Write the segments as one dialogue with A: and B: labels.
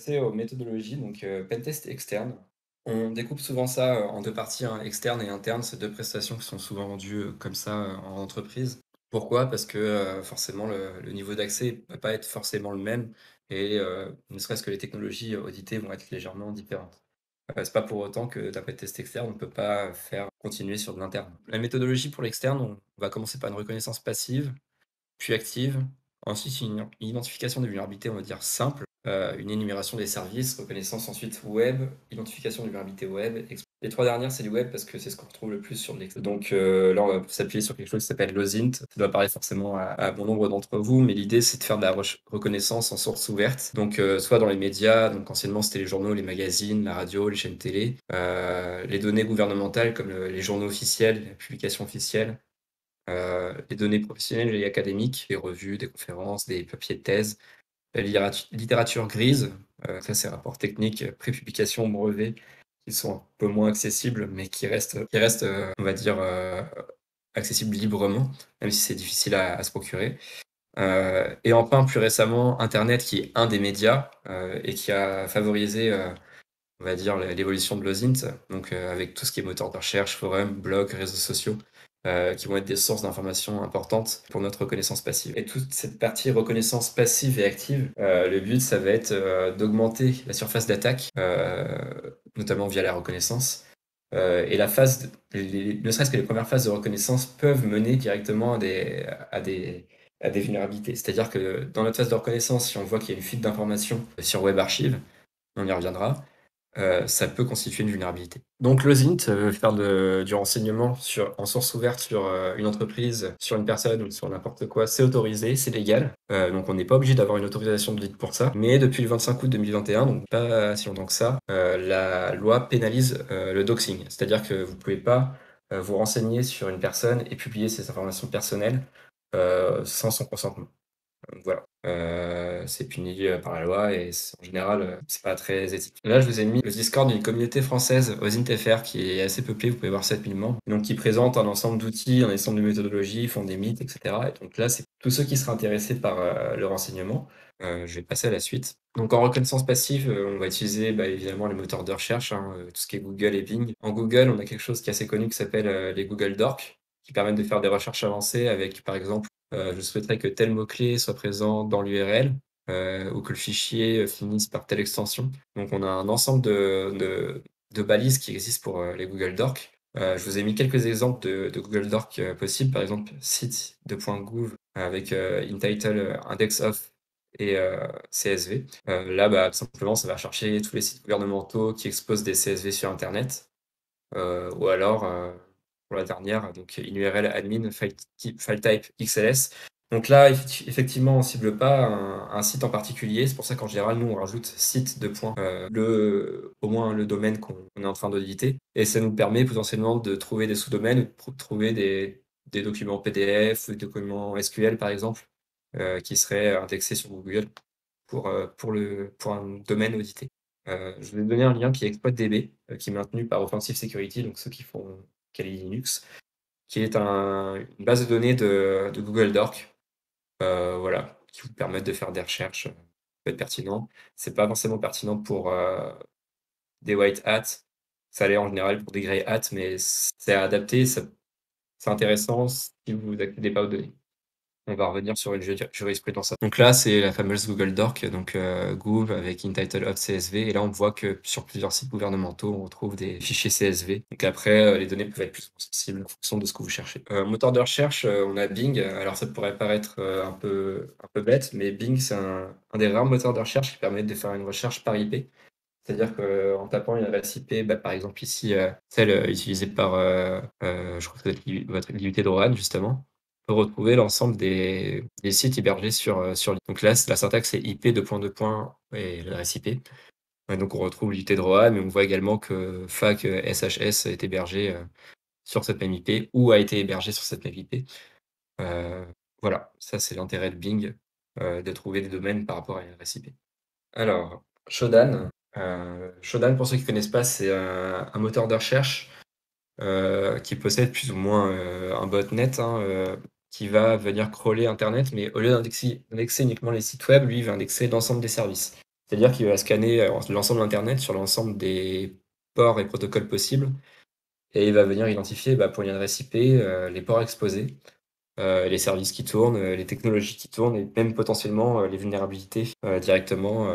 A: passer aux méthodologies, donc pentest externe. On découpe souvent ça, en 2 parties, hein, externe et interne. C'est 2 prestations qui sont souvent rendues, comme ça, en entreprise. Pourquoi? Parce que, forcément le niveau d'accès va pas être forcément le même et ne serait-ce que les technologies auditées vont être légèrement différentes. C'est pas pour autant que d'un pentest externe, on peut pas faire continuer sur de l'interne. La méthodologie pour l'externe, on va commencer par une reconnaissance passive, puis active. Ensuite, une identification des vulnérabilités, on va dire simple, une énumération des services, reconnaissance ensuite web, identification des vulnérabilités web. Les 3 dernières, c'est du web parce que c'est ce qu'on retrouve le plus sur Next. Donc là, on va s'appuyer sur quelque chose qui s'appelle l'OSINT. Ça doit parler forcément à bon nombre d'entre vous, mais l'idée, c'est de faire de la reconnaissance en source ouverte. Donc soit dans les médias, donc anciennement, c'était les journaux, les magazines, la radio, les chaînes télé, les données gouvernementales comme les journaux officiels, les publications officielles, les données professionnelles et académiques, des revues, des conférences, des papiers de thèse, la littérature grise, ça c'est rapport technique, prépublication, brevet, qui sont un peu moins accessibles, mais qui restent, on va dire, accessibles librement, même si c'est difficile à se procurer. Et enfin, plus récemment, internet qui est un des médias, et qui a favorisé, on va dire l'évolution de l'OSINT, donc avec tout ce qui est moteur de recherche, forum, blog, réseaux sociaux, qui vont être des sources d'informations importantes pour notre reconnaissance passive. Et toute cette partie reconnaissance passive et active, le but, ça va être d'augmenter la surface d'attaque, notamment via la reconnaissance. Et la phase, ne serait-ce que les premières phases de reconnaissance peuvent mener directement à des, à des vulnérabilités. C'est-à-dire que dans notre phase de reconnaissance, si on voit qu'il y a une fuite d'informations sur Web Archive, on y reviendra, ça peut constituer une vulnérabilité. Donc l'OSINT, faire du renseignement en source ouverte sur une entreprise, sur une personne ou sur n'importe quoi, c'est autorisé, c'est légal. Donc on n'est pas obligé d'avoir une autorisation de l'audit pour ça. Mais depuis le 25 août 2021, donc pas si longtemps que ça, la loi pénalise le doxing. C'est-à-dire que vous ne pouvez pas vous renseigner sur une personne et publier ses informations personnelles sans son consentement. Voilà, c'est puni, par la loi et en général, c'est pas très éthique. Là, je vous ai mis le Discord d'une communauté française, OSINT-FR, qui est assez peuplée, vous pouvez voir 7 000 membres, donc qui présente un ensemble d'outils, un ensemble de méthodologies, ils font des mythes et cetera, et donc là, c'est tous ceux qui seraient intéressés par, le renseignement. Je vais passer à la suite. Donc en reconnaissance passive, on va utiliser, évidemment les moteurs de recherche, hein, tout ce qui est Google et Bing. En Google, on a quelque chose qui est assez connu qui s'appelle, les Google Docs, qui permettent de faire des recherches avancées avec, par exemple, je souhaiterais que tel mot-clé soit présent dans l'URL, ou que le fichier finisse par telle extension. Donc on a un ensemble de balises qui existent pour les Google Docs. Je vous ai mis quelques exemples de Google Docs possibles, par exemple site.gouv avec InTitle, index of et CSV. Là, tout simplement, ça va chercher tous les sites gouvernementaux qui exposent des CSV sur Internet, ou alors, pour la dernière, donc une URL admin file type XLS. Donc là, effectivement, on cible pas un site en particulier. C'est pour ça qu'en général, nous, on rajoute site de point, au moins le domaine qu'on est en train d'auditer. Et ça nous permet potentiellement de trouver des sous-domaines ou de trouver des documents PDF ou des documents SQL, par exemple, qui seraient indexés sur Google pour un domaine audité. Je vous ai donné un lien qui est ExploitDB, qui est maintenu par Offensive Security, donc ceux qui font Kali Linux, qui est une base de données de Google Doc, voilà, qui vous permettent de faire des recherches, peut être pertinent. C'est pas forcément pertinent pour des white hats, ça l'est en général pour des grey hats, mais c'est adapté, c'est intéressant si vous n'accédez pas aux données. On va revenir sur une jurisprudence. Donc là, c'est la fameuse Google Doc, donc Gouv avec InTitle of CSV. Et là, on voit que sur plusieurs sites gouvernementaux, on retrouve des fichiers CSV. Donc après, les données peuvent être plus sensibles en fonction de ce que vous cherchez. Moteur de recherche, on a Bing. Alors ça pourrait paraître un peu bête, mais Bing, c'est un des rares moteurs de recherche qui permet de faire une recherche par IP. C'est-à-dire qu'en tapant une adresse IP, par exemple ici, celle utilisée par, je crois que c'est votre l'IUT de Roanne, justement, on peut retrouver l'ensemble des sites hébergés sur donc là, la syntaxe c'est IP deux points deux points et l'adresse IP. Ouais, donc on retrouve l'IUT de Roanne, mais on voit également que fac SHS est hébergé sur cette même IP ou a été hébergé sur cette même IP. Voilà, ça c'est l'intérêt de Bing, de trouver des domaines par rapport à une adresse IP. Alors, Shodan. Shodan, pour ceux qui ne connaissent pas, c'est un moteur de recherche qui possède plus ou moins un botnet, hein, qui va venir crawler internet, mais au lieu d'indexer uniquement les sites web, lui, il va indexer l'ensemble des services. C'est-à-dire qu'il va scanner, l'ensemble d'internet sur l'ensemble des ports et protocoles possibles et il va venir identifier, bah, pour une adresse IP, les ports exposés, les services qui tournent, les technologies qui tournent et même potentiellement, les vulnérabilités, directement,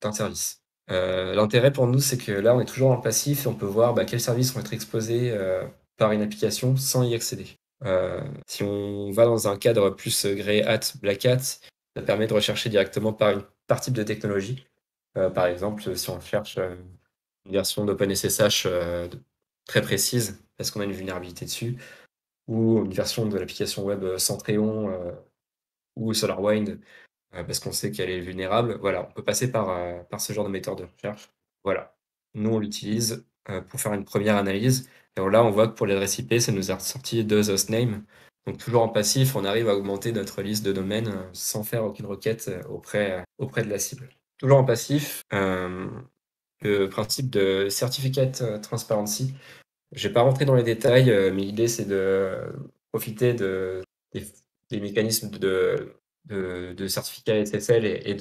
A: d'un service. L'intérêt pour nous, c'est que là, on est toujours dans le passif et on peut voir, bah, quels services vont être exposés, par une application sans y accéder. Si on va dans un cadre plus, grey hat, black hat, ça permet de rechercher directement par type de technologie. Par exemple, si on cherche, une version d'OpenSSH, très précise parce qu'on a une vulnérabilité dessus, ou une version de l'application web, Centréon, ou SolarWind, parce qu'on sait qu'elle est vulnérable. Voilà, on peut passer par ce genre de moteur de recherche. Voilà. Nous, on l'utilise, pour faire une première analyse et là, on voit que pour l'adresse IP, ça nous a ressorti 2 hostnames. Donc toujours en passif, on arrive à augmenter notre liste de domaines, sans faire aucune requête, auprès de la cible. Toujours en passif, le principe de Certificate Transparency, je vais pas rentrer dans les détails, mais l'idée, c'est de profiter des des mécanismes de certificat SSL et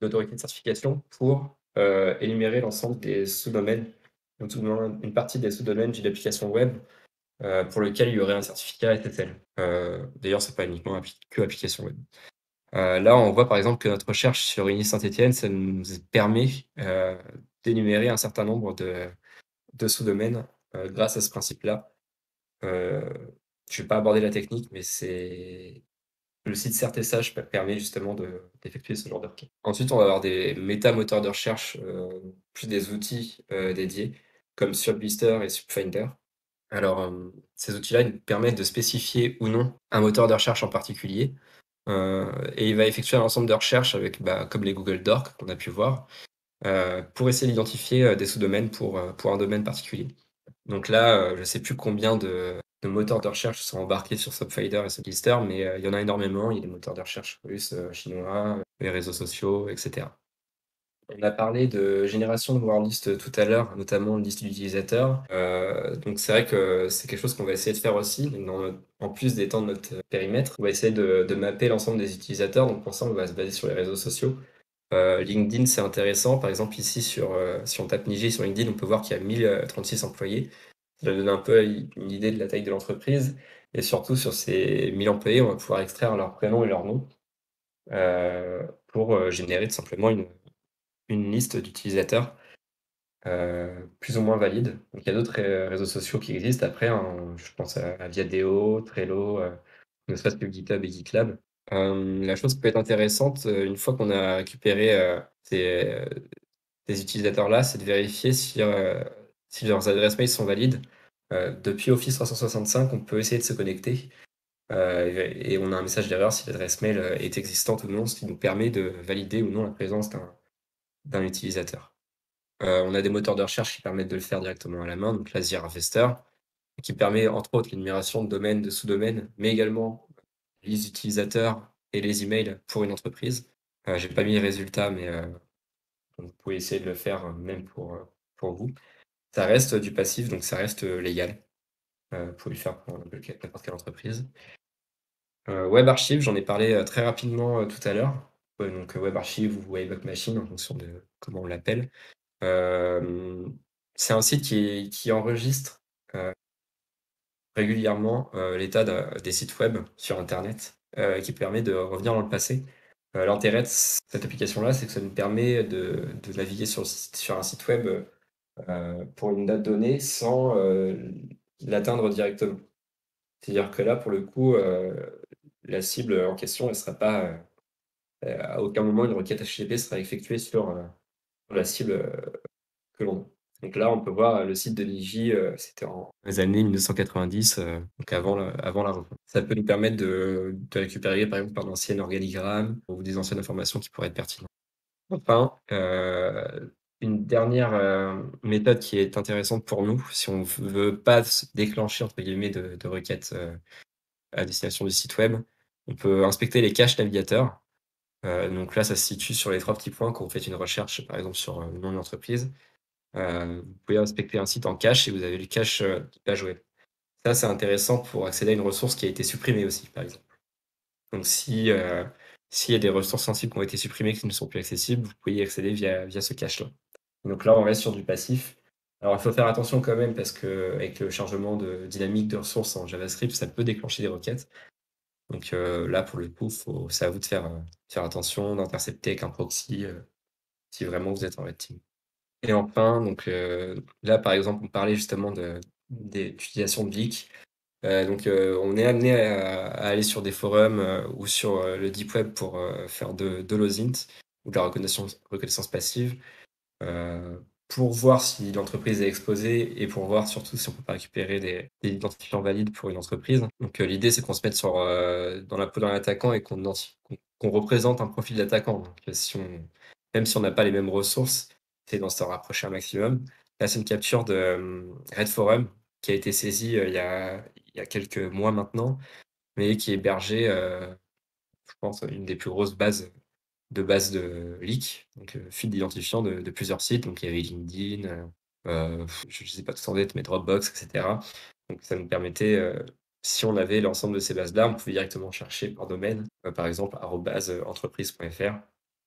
A: d'autorité de certification pour, énumérer l'ensemble des sous-domaines, donc tout du moins une partie des sous-domaines d'une application web, pour lequel il y aurait un certificat SSL. D'ailleurs, c'est pas uniquement application web. Là, on voit par exemple que notre recherche sur Igny-Saint-Étienne, ça nous permet, d'énumérer un certain nombre de sous-domaines, grâce à ce principe-là. Heu, je vais pas aborder la technique, mais c'est le site Certessage permet justement d'effectuer ce genre de requête. Ensuite, on va avoir des méta-moteurs de recherche, plus des outils, dédiés comme SupBlister et SupFinder. Alors, ces outils-là, ils nous permettent de spécifier ou non un moteur de recherche en particulier, et il va effectuer un ensemble de recherches avec, bah, comme les Google Dork qu'on a pu voir, pour essayer d'identifier, des sous-domaines pour un domaine particulier. Donc là, je sais plus combien de moteurs de recherche sont embarqués sur SubFinder et SubLister, mais il y en a énormément. Il y a des moteurs de recherche russes, chinois, les réseaux sociaux, et cetera. On a parlé de génération de wordlist tout à l'heure, notamment liste d'utilisateurs. Donc c'est vrai que c'est quelque chose qu'on va essayer de faire aussi. Donc en plus d'étendre notre périmètre, on va essayer de mapper l'ensemble des utilisateurs. Donc pour ça, on va se baser sur les réseaux sociaux. LinkedIn, c'est intéressant. Par exemple, ici, si on tape Niji sur LinkedIn, on peut voir qu'il y a 1036 employés. Ça donne un peu une idée de la taille de l'entreprise. Et surtout, sur ces 1000 employés, on va pouvoir extraire leur prénom et leur nom, pour générer tout simplement une liste d'utilisateurs, plus ou moins valide. Donc il y a d'autres réseaux sociaux qui existent après, hein, je pense à Viadeo, Trello, ne serait-ce que GitHub et GitLab. La chose qui peut être intéressante, une fois qu'on a récupéré, ces utilisateurs-là, c'est de vérifier si leurs adresses mail sont valides. Depuis Office 365, on peut essayer de se connecter, et on a un message d'erreur si l'adresse mail, est existante ou non, ce qui nous permet de valider ou non la présence d'un utilisateur. On a des moteurs de recherche qui permettent de le faire directement à la main, donc l'Azure Harvester, qui permet entre autres l'énumération de domaines, de sous-domaines, mais également les utilisateurs et les emails pour une entreprise. J'ai pas mis les résultats, mais vous pouvez essayer de le faire, même pour vous. Ça reste du passif, donc ça reste, légal. Vous pouvez le faire pour n'importe quelle entreprise. Web Archive, j'en ai parlé, très rapidement, tout à l'heure. Donc Web Archive ou Wayback Machine en fonction de comment on l'appelle. Hem, c'est un site qui enregistre, heu, régulièrement, l'état des sites web sur internet, qui permet de revenir dans le passé. L'intérêt de cette application-là, c'est que ça nous permet de naviguer sur un site web, pour une date donnée sans, l'atteindre directement. C'est-à-dire que là, pour le coup, la cible en question, elle sera pas, à aucun moment une requête HTTP sera effectuée sur la cible, que l'on a. Donc là, on peut voir, le site de Niji, c'était en les années 1990, donc avant la refonte. Ça peut nous permettre de récupérer, par exemple, un ancien organigramme ou des anciennes informations qui pourraient être pertinentes. Enfin, une dernière, méthode qui est intéressante pour nous, si on veut pas se «déclencher» entre guillemets de requêtes, à destination du site web, on peut inspecter les caches navigateurs. Donc là, ça se situe sur les 3 petits points quand vous faites une recherche, par exemple sur, le nom d'une entreprise. Vous pouvez inspecter un site en cache et vous avez le cache, de page web. Ça, c'est intéressant pour accéder à une ressource qui a été supprimée aussi, par exemple. Donc s'il y a des ressources sensibles qui ont été supprimées, qui ne sont plus accessibles, vous pouvez y accéder via ce cache-là. Donc là, on reste sur du passif. Alors il faut faire attention quand même parce qu'avec le chargement dynamique de ressources en JavaScript, ça peut déclencher des requêtes. Donc là, pour le coup, c'est à vous de faire attention, d'intercepter avec un proxy, si vraiment vous êtes en red team. Et enfin, donc là, par exemple, on parlait justement d'utilisation de leaks. Donc on est amené à aller sur des forums, ou sur, le deep web pour, faire de l'OSINT ou de la reconnaissance passive. Pour voir si l'entreprise est exposée et pour voir surtout si on peut pas récupérer des identifiants valides pour une entreprise. Donc, l'idée, c'est qu'on se mette dans la peau d'un attaquant et qu'on représente un profil d'attaquant. Donc, si on même si on n'a pas les mêmes ressources, c'est d'en s'en rapprocher un maximum. Là, c'est une capture de, Red Forum qui a été saisie, il y a quelques mois maintenant, mais qui hébergeait, je pense, une des plus grosses bases de leaks, donc feed d'identifiants de plusieurs sites. Donc il y avait LinkedIn, je ne sais pas tout en tête, mais Dropbox, et cetera. Donc ça nous permettait, si on avait l'ensemble de ces bases-là, on pouvait directement chercher par domaine, par exemple @entreprise.fr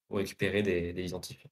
A: pour récupérer des identifiants.